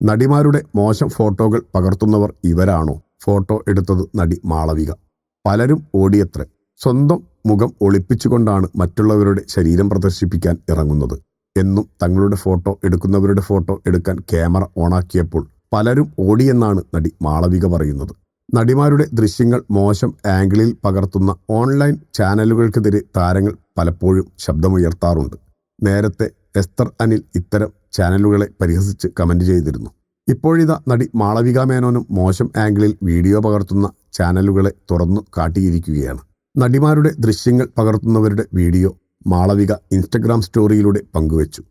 നടിമാരുടെ മോശം ഫോട്ടോകൾ പകർത്തുന്നവർ ഇവരാണോ? ഫോട്ടോ എടുത്തത് നടി മാളവിക. പലരും ഓടിയത്രേ. സ്വന്തം മുഖം ഒളിപ്പിച്ചുകൊണ്ടാണ് മറ്റുള്ളവരുടെ ശരീരം പ്രദർശിപ്പിക്കാൻ ഇറങ്ങുന്നത്. എന്നും തങ്ങളുടെ ഫോട്ടോ എടുക്കുന്നവരുടെ ഫോട്ടോ എടുക്കാൻ ക്യാമറ ഓണാക്കിയപ്പോൾ പലരും ഓടിയെന്നാണ് നടി മാളവിക പറയുന്നത്. നടിമാരുടെ ദൃശ്യങ്ങൾ മോശം ആംഗിളിൽ പകർത്തുന്ന ഓൺലൈൻ ചാനലുകൾക്കെതിരെ താരങ്ങൾ പലപ്പോഴും ശബ്ദമുയർത്താറുണ്ട്. നേരത്തെ എസ്തർ അനിൽ ഇത്തരം ചാനലുകളെ പരിഹസിച്ച് കമന്റ് ചെയ്തിരുന്നു. ഇപ്പോഴിതാ നടി മാളവിക മേനോനും മോശം ആംഗിളിൽ വീഡിയോ പകർത്തുന്ന ചാനലുകളെ തുറന്നു കാട്ടിയിരിക്കുകയാണ്. നടിമാരുടെ ദൃശ്യങ്ങൾ പകർത്തുന്നവരുടെ വീഡിയോ മാളവിക ഇൻസ്റ്റഗ്രാം സ്റ്റോറിയിലൂടെ പങ്കുവച്ചു.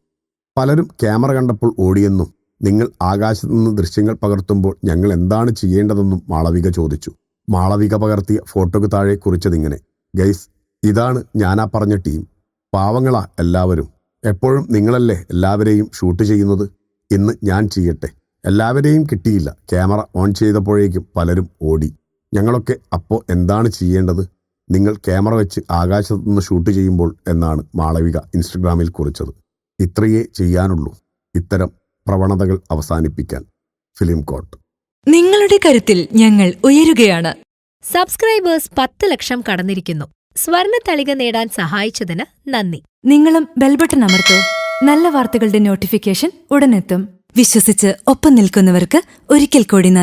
പലരും ക്യാമറ കണ്ടപ്പോൾ ഓടിയെന്നും നിങ്ങൾ ആകാശത്ത് നിന്ന് ദൃശ്യങ്ങൾ പകർത്തുമ്പോൾ ഞങ്ങൾ എന്താണ് ചെയ്യേണ്ടതെന്നും മാളവിക ചോദിച്ചു. മാളവിക പകർത്തിയ ഫോട്ടോയ്ക്ക് താഴെ കുറിച്ചതിങ്ങനെ: ഗൈസ്, ഇതാണ് ഞാനാ പറഞ്ഞ ടീം. പാവങ്ങളാ എല്ലാവരും. എപ്പോഴും നിങ്ങളല്ലേ എല്ലാവരെയും ഷൂട്ട് ചെയ്യുന്നത്. ഇന്ന് ഞാൻ ചെയ്യട്ടെ. എല്ലാവരെയും കിട്ടിയില്ല. ക്യാമറ ഓൺ ചെയ്തപ്പോഴേക്കും പലരും ഓടി. ഞങ്ങളൊക്കെ അപ്പോൾ എന്താണ് ചെയ്യേണ്ടത്? നിങ്ങൾ ക്യാമറ വെച്ച് ആകാശത്ത് നിന്ന് ഷൂട്ട് ചെയ്യുമ്പോൾ എന്നാണ് മാളവിക ഇൻസ്റ്റഗ്രാമിൽ കുറിച്ചത്. ഇത്രയേ ചെയ്യാനുള്ളൂ. ഇത്തരം പ്രവണതകൾ അവസാനിപ്പിക്കാൻ. ഫിലിം കോട്ട്. നിങ്ങളുടെ കരുത്തിൽ ഞങ്ങൾ ഉയരുകയാണ്. സബ്സ്ക്രൈബേഴ്സ് 10 ലക്ഷം കടന്നിരിക്കുന്നു. സ്വർണ്ണ തളിക നേടാൻ സഹായിച്ചതിന് നന്ദി. നിങ്ങളും ബെൽബട്ടൺ അമർത്തോ. നല്ല വാർത്തകളുടെ നോട്ടിഫിക്കേഷൻ ഉടനെത്തും. വിശ്വസിച്ച് ഒപ്പം നിൽക്കുന്നവർക്ക് ഒരിക്കൽ കൂടി നന്ദി.